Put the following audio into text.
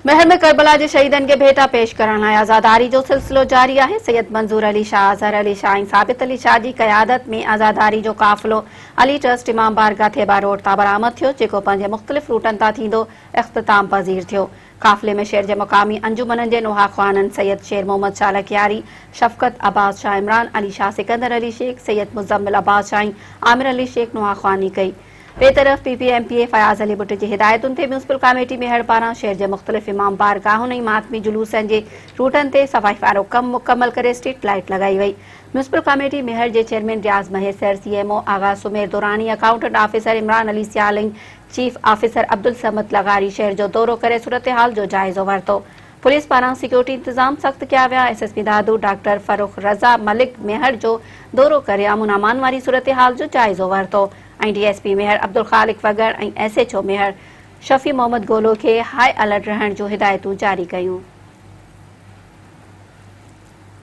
मेहड़ में करबला के शहीदन के भेटा पेश करण आज़ादारी जो सिलसिलो जारी है। सैयद मंजूर अली शाह, अजहर अली शाह, साबित अली शाह की कयादत में आज़ादारी जो काफ़िलो अली ट्रस्ट इमाम बारगाह थेबा रोड ता बरामद थियो, जेको पंहिंजे मुख़्तलिफ़ रूटन ता थींदो इख्तिताम पज़ीर थियो। काफ़िले में शहर के मकामी अंजुमनन के नुहा ख़्वानन सैयद शेर मोहम्मद शाह लखियारी, शफ़क़त अब्बास शाह, इमरान अली शाह, सिकंदर अली शेख, सैयद मुज़म्मिल अब्बास शाह, आमिर अली शेख नुहा ख़्वानी कई। बेतरफ़ PPMPA फयाज़ अली बुट की हिदायतुन ते म्यूनिसिपल कमेटी मेहड़ पारां शहर के मुख़्तलिफ़ इमाम बारगाहुन ऐं मातमी जुलूसन के रूटन ते सफ़ाई वारो कम मुकम्मल करे स्ट्रीट लाइट लगाई वई। म्यूनिसिपल कमेटी मेहड़ के चेयरमैन रियाज़ महेसर, CMO आगा सुमेर दुरानी, अकाउंटेंट ऑफिसर इमरान अली सियाल ऐं चीफ ऑफिसर अब्दुल समद लगारी शहर जो दौरो करे सूरत हाल जो जायज़ो वरतो। पुलिस पारां सिक्योरिटी इंतजाम सख्त किया विया। SSP दादू डॉक्टर फरूख रज़ा मलिक मेहड़ जो दौरो करे अमन अमान वारी सूरत हाल जो जायज़ो वरतो। DSP मेहड़ अब्दुल खालिक वगड़ ऐं SHO मेहड़ शफी मोहम्मद गोलो के हाई अलर्ट रहण जो हिदायतूं जारी कयूं।